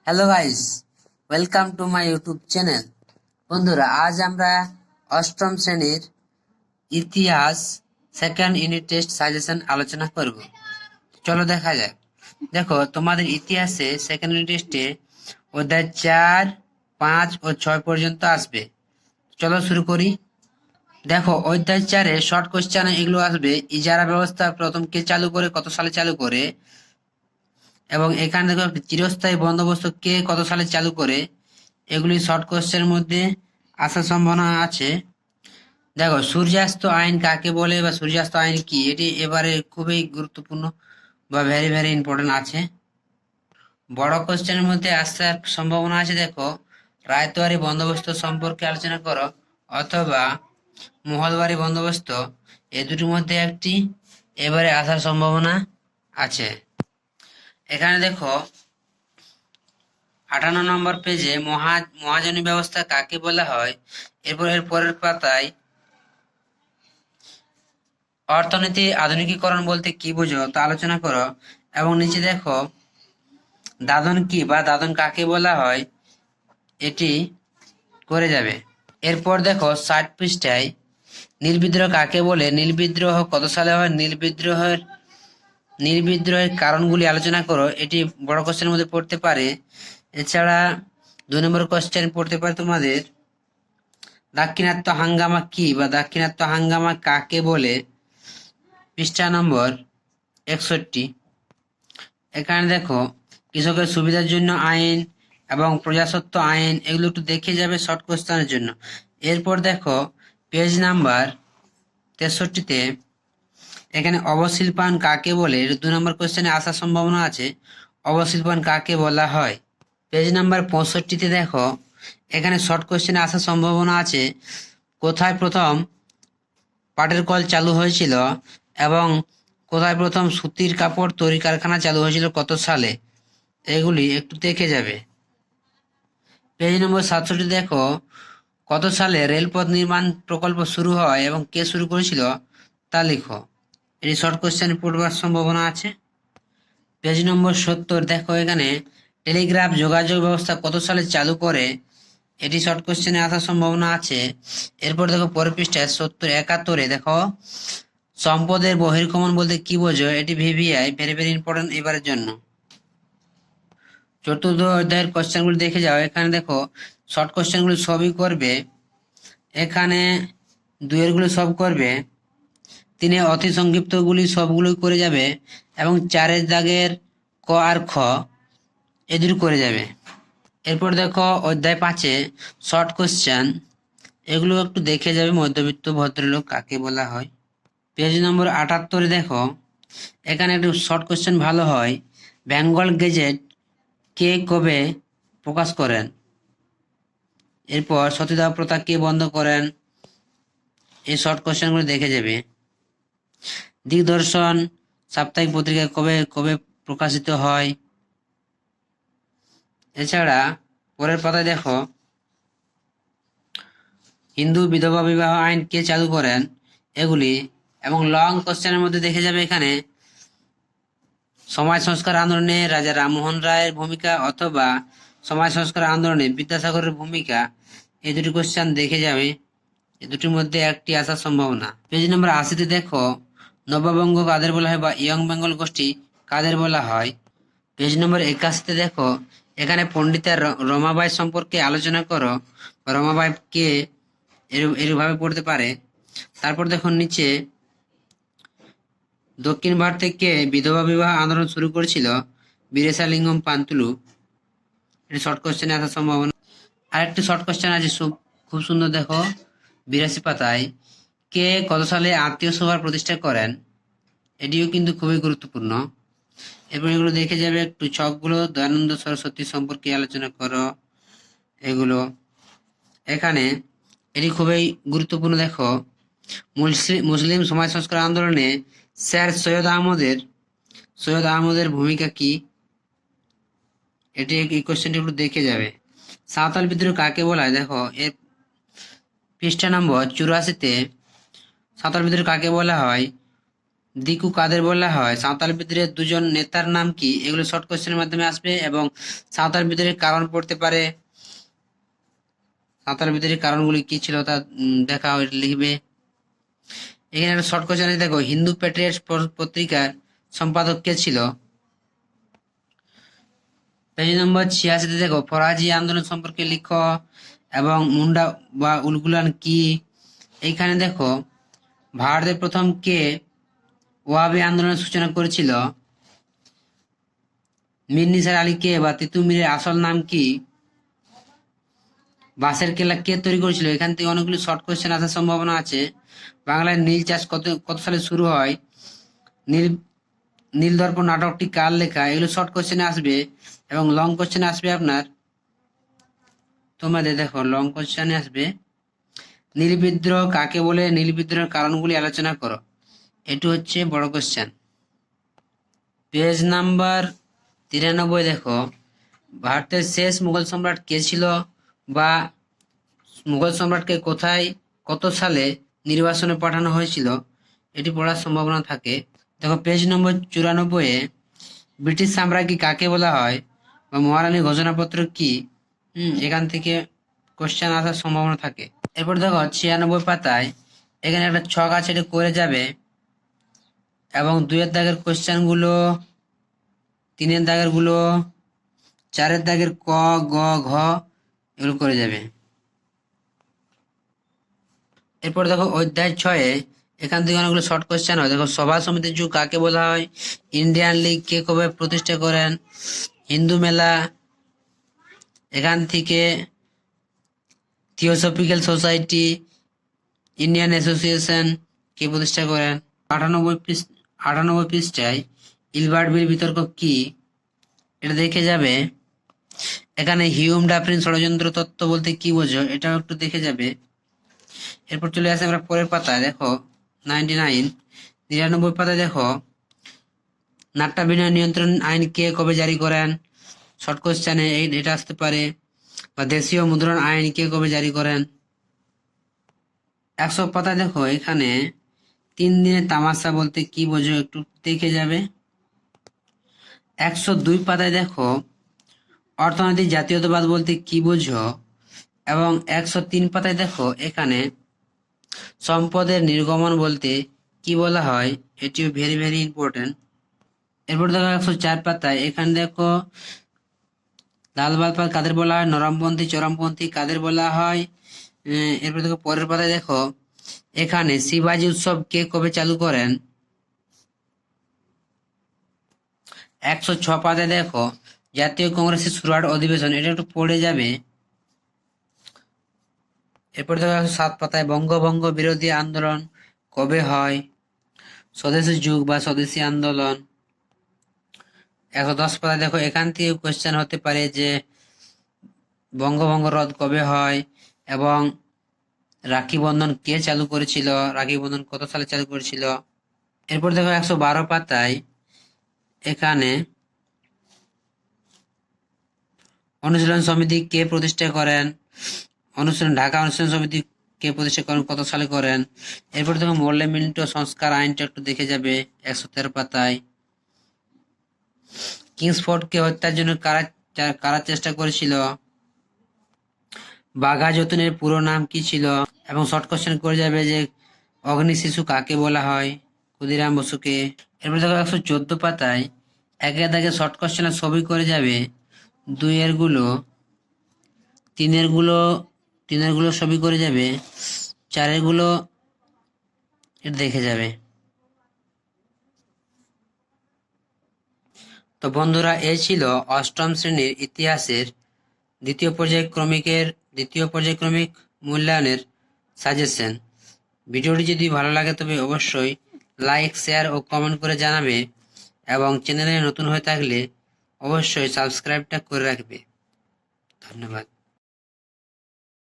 Hello guys, welcome to my YouTube channel. বন্ধুরা, আজ আমরা অষ্টম শ্রেণীর ইতিহাস সেকেন্ড ইউনিট টেস্ট সাজেশন আলোচনা করব। চলো দেখা যাক। দেখো, তোমাদের ইতিহাসে সেকেন্ড ইউনিট টেস্টে অধ্যায় 4, 5 ও 6 পর্যন্ত আসবে। চলো শুরু করি। দেখো, অধ্যায় 4-এ শর্ট কোশ্চেন এগুলো আসবে। ইজারা ব্যবস্থা প্রথম কে চালু করে, কত সালে চালু করে, এবং এখানে দেখো চিরস্থায়ী বন্দোবস্ত কে কত সালে চালু করে। এগুলি শর্ট কোশ্চেনের মধ্যে আসার সম্ভাবনা আছে। দেখো, সূর্যাস্ত আইন কাকে বলে বা সূর্যাস্ত আইন কি, এটি এবারে খুবই গুরুত্বপূর্ণ বা ভেরি ভেরি ইম্পর্টেন্ট আছে। বড় কোশ্চেনের মধ্যে আসার সম্ভাবনা আছে। দেখো, রায়তওয়ারি বন্দোবস্ত সম্পর্কে আলোচনা করো, অথবা মহলবাড়ি বন্দোবস্ত, এ দুটির মধ্যে একটি এবারে আসার সম্ভাবনা আছে। এখানে দেখো 58 নম্বর পেজে মহাজনী ব্যবস্থা কাকে বলা হয়। এরপর এর পরের পাতায় অর্থনীতি আধুনিকীকরণ বলতে কি বোঝো তা আলোচনা করো, এবং নিচে দেখো দাদন কি বা দাদন কাকে বলা হয় এটি করে যাবে। এরপর দেখো 60 পৃষ্ঠায় নীল বিদ্রোহ কাকে বলে, নীল বিদ্রোহ কত সালে হয়, নীল বিদ্রোহের কারণগুলি আলোচনা করো। এটি বড় কোশ্চেনের মধ্যে পড়তে পারে। এছাড়া 2 নম্বর কোশ্চেন পড়তে পারে তোমাদের দাক্ষিণাত্য হাঙ্গামা কি বা দাক্ষিণাত্য হাঙ্গামা কাকে বলে, পৃষ্ঠা নম্বর 61। এখানে দেখো কৃষকের সুবিধার জন্য আইন এবং প্রজাস্বত্ব আইন, এগুলো একটু দেখে যাবে শর্ট কোশ্চেনের জন্য। এরপর দেখো পেজ নাম্বার 63-তে এখানে অবশিল্পায়ন কাকে বলে, 2 নম্বর কোশ্চেনে আসার সম্ভাবনা আছে। অবশিল্পায়ন কাকে বলা হয়। পেজ নাম্বার 65-তে দেখো এখানে শর্ট কোশ্চেনে আসার সম্ভাবনা আছে। কোথায় প্রথম পাটের কল চালু হয়েছিল এবং কোথায় প্রথম সুতির কাপড় তৈরি কারখানা চালু হয়েছিল কত সালে, এগুলি একটু দেখে যাবে। পেজ নম্বর 67 দেখো কত সালে রেলপথ নির্মাণ প্রকল্প শুরু হয় এবং কে শুরু করেছিল তা লিখো। এটি শর্ট কোশ্চেন পড়বার সম্ভাবনা আছে। পেজ নম্বর 70 দেখো এখানে টেলিগ্রাফ যোগাযোগ ব্যবস্থা কত সালে চালু করে, এটি শর্ট কোশ্চেনে আসার সম্ভাবনা আছে। এরপর দেখো পরের পৃষ্ঠায় 71 দেখো সম্পদের বহির্গমন বলতে কি বোঝো, এটি ভিভিআই ভেরি ভেরি ইম্পর্টেন্ট এবারের জন্য। চতুর্থ অধ্যায়ের কোশ্চেনগুলি দেখে যাও। এখানে দেখো শর্ট কোশ্চেনগুলি সবই করবে। এখানে 2-এরগুলো সব করবে, 3-এ অতি সংক্ষিপ্তগুলি সবগুলোই করে যাবে, এবং 4-এর দাগের ক আর খ এ দুটো করে যাবে। এরপর দেখো অধ্যায় 5-এ শর্ট কোশ্চেন, এগুলো একটু দেখে যাবে। মধ্যবিত্ত ভদ্রলোক কাকে বলা হয়। পেজ নম্বর 78 দেখো এখানে একটু শর্ট কোশ্চেন ভালো হয়। বেঙ্গল গেজেট কে কবে প্রকাশ করেন। এরপর সতীদাহ প্রথা কে বন্ধ করেন, এই শর্ট কোশ্চেনগুলো দেখে যাবে। দিগদর্শন সাপ্তাহিক পত্রিকা কবে কবে প্রকাশিত হয়। এছাড়া পরের পাতায় দেখো হিন্দু বিধবা বিবাহ আইন কে চালু করেন, এগুলি, এবং লং কোশ্চেনের মধ্যে দেখে যাবে এখানে সমাজ সংস্কার আন্দোলনে রাজা রামমোহন রায়ের ভূমিকা অথবা সমাজ সংস্কার আন্দোলনে বিদ্যাসাগরের ভূমিকা, এই দুটি কোশ্চেন দেখে যাবে। এই দুটির মধ্যে একটি আসার সম্ভাবনা। পেজ নম্বর 80-তে দেখো নববঙ্গ কাদের বলা হয় বা ইয়ং বেঙ্গল গোষ্ঠী কাদের বলা হয়। পেজ নম্বর 81-তে দেখো এখানে পণ্ডিতা রমাবাই সম্পর্কে আলোচনা করো। রমাবাই কে, এরভাবে পড়তে পারে। তারপর দেখো নিচে দক্ষিণ ভারত থেকে বিধবা বিবাহ আন্দোলন শুরু করেছিল বীরেশালিঙ্গম পান্তুলু, এটা শর্ট কোশ্চেনে আসার সম্ভাবনা। আরেকটি শর্ট কোশ্চেন আছে খুব সুন্দর, দেখো 82 পাতায় কে কত সালে আত্মীয় সভার প্রতিষ্ঠা করেন, এটিও কিন্তু খুবই গুরুত্বপূর্ণ। এরপর এগুলো দেখে যাবে। একটু ছকগুলো দয়ানন্দ সরস্বতী সম্পর্কে আলোচনা করো। এগুলো এখানে এটি খুবই গুরুত্বপূর্ণ। দেখো মুসলিম সমাজ সংস্কার আন্দোলনে স্যার সৈয়দ আহমদের ভূমিকা কি, এটি এই কোশ্চেনটি একটু দেখে যাবে। সাঁওতাল বিদ্রোহ কাকে বলা হয়, দেখো এর পৃষ্ঠা নম্বর 84-তে সাঁওতাল বিদ্রোহ কাকে বলা হয়, দিকু কাদের বলা হয়, সাঁওতাল বিদ্রোহের দুজন নেতার নাম কি? এগুলো শর্ট কোশ্চেনের মাধ্যমে আসবে এবং সাঁওতাল বিদ্রোহের কারণ পড়তে পারে। সাঁওতাল বিদ্রোহের কারণগুলি কি ছিল তা দেখা লিখবে। এখানে একটা শর্ট কোশ্চেন আছে, দেখো হিন্দু প্যাট্রিয়ট পত্রিকার সম্পাদক কে ছিল? পেজ নম্বর 86 দেখো ফরাজি আন্দোলন সম্পর্কে লিখো এবং মুন্ডা বা উলগুলান কি। এইখানে দেখো ভারতের প্রথম কে ওয়াবি আন্দোলনের সূচনা করেছিল? মীর নিসার আলী কে বা তিতুমিরের আসল নাম কি? বাঁশের কেল্লা কে তৈরি করেছিল? এখান থেকে অনেকগুলি শর্ট কোশ্চেন আসার সম্ভাবনা আছে। বাংলায় নীল চাষ কত সালে শুরু হয়? নীল নীলদর্পণ নাটকটি কার লেখা? এগুলো শর্ট কোশ্চেনে আসবে এবং লং কোশ্চেনে আসবে আপনার তোমাদের, দেখো লং কোশ্চেনে আসবে নীল বিদ্রোহ কাকে বলে? নীল বিদ্রোহের কারণগুলি আলোচনা করো। এটি হচ্ছে বড় কোশ্চেন। পেজ নাম্বার 93 দেখো ভারতের শেষ মুঘল সম্রাট কে ছিল বা মুঘল সম্রাটকে কোথায় কত সালে নির্বাসনে পাঠানো হয়েছিল? এটি পড়ার সম্ভাবনা থাকে। দেখো পেজ নম্বর 94 ব্রিটিশ সাম্রাজ্য কাকে বলা হয় বা মহারানী ঘোষণাপত্র কি? এখান থেকে কোশ্চেন আসার সম্ভাবনা থাকে। এরপর দেখো 96 পাতায় এখানে একটা ছক আছে, এটা করে যাবে এবং 2-এর দাগের কোশ্চেন গুলো, 3-এর দাগের গুলো, 4-এর দাগের ক গ ঘ এগুলো করে যাবে। এরপর দেখো অধ্যায় 6 এখান থেকে অনেকগুলো শর্ট কোশ্চেন হয়। দেখো সভা সমিতির যুগ কাকে বলা হয়? ইন্ডিয়ান লীগ কে কবে প্রতিষ্ঠা করেন? হিন্দু মেলা এখান থেকে থিওসফিক্যাল সোসাইটি, ইন্ডিয়ান অ্যাসোসিয়েশন কে প্রতিষ্ঠা করেন? 98 পৃষ্ঠায় ইলবার্ট বিল বিতর্ক কি? এটা দেখে যাবে। এখানে হিউম ডাফরিন ষড়যন্ত্র তত্ত্ব বলতে কি বোঝো? এটাও একটু দেখে যাবে। এরপর চলে আসে আমরা পরের পাতায়, দেখো 99 পাতায় দেখো নাট্য বিনয় নিয়ন্ত্রণ আইন কে কবে জারি করেন? শর্ট কোশ্চেনে এটা আসতে পারে। বা দেশীয় মুদ্রণ আইন কে কবে জারি করেন? 100 পাতায় দেখো এখানে 3 দিনের তামাশা বলতে কি বোঝো? একটু দেখে যাবে। 102 পাতায় দেখো অর্থনৈতিক জাতীয়তাবাদ বলতে কি বোঝো? এবং 103 পাতায় দেখো এখানে সম্পদের নির্গমন বলতে কি বলা হয়? এটিও ভেরি ভেরি ইম্পর্টেন্ট। এরপর দেখো 104 পাতায় এখানে দেখো লাল বালপাল কাদের বলা হয়? নরমপন্থী চরমপন্থী কাদের বলা হয়? এরপর দেখো পরের পাতায় দেখো এখানে শিবাজি উৎসব কে কবে চালু করেন? 106 পাতায় দেখো জাতীয় কংগ্রেসের সুরাট অধিবেশন, এটা একটু পড়ে যাবে। এরপর দেখো 107 পাতায় বঙ্গভঙ্গ বিরোধী আন্দোলন কবে হয়? স্বদেশী যুগ বা স্বদেশী আন্দোলন। 110 পাতায় দেখো এখান থেকে কোশ্চেন হতে পারে যে বঙ্গভঙ্গ রদ কবে হয় এবং রাখি বন্ধন কে চালু করেছিল? রাখি বন্ধন কত সালে চালু করেছিল? এরপর দেখো 112 পাতায় এখানে অনুশীলন সমিতি কে প্রতিষ্ঠা করেন? ঢাকা অনুশীলন সমিতি কে প্রতিষ্ঠা করেন, কত সালে করেন? এরপর দেখো মোরলে মিন্টো সংস্কার আইনটা একটু দেখে যাবে 113 পাতায়। কিংসফোর্ড কে হত্যার জন্য কারা চেষ্টা করেছিল? বাঘা যতীনের পুরো নাম কি ছিল? এবং শর্ট কোশ্চেন করে যাবে যে অগ্নি শিশু কাকে বলা হয়? ক্ষুদিরাম বসুকে। এরপর দেখো 114 পাতায় একের দাগে শর্ট কোশ্চেনের ছবি করে যাবে 2-এর গুলো, 3-এর গুলো ছবি করে যাবে, 4-এর গুলো এটা দেখে যাবে। তো বন্ধুরা এই ছিল অষ্টম শ্রেণীর ইতিহাসের দ্বিতীয় পর্যায়ক্রমিক মূল্যায়নের সাজেশন। ভিডিওটি যদি ভালো লাগে তবে অবশ্যই লাইক, শেয়ার ও কমেন্ট করে জানাবে এবং চ্যানেলে নতুন হয়ে থাকলে অবশ্যই সাবস্ক্রাইবটা করে রাখবে। ধন্যবাদ।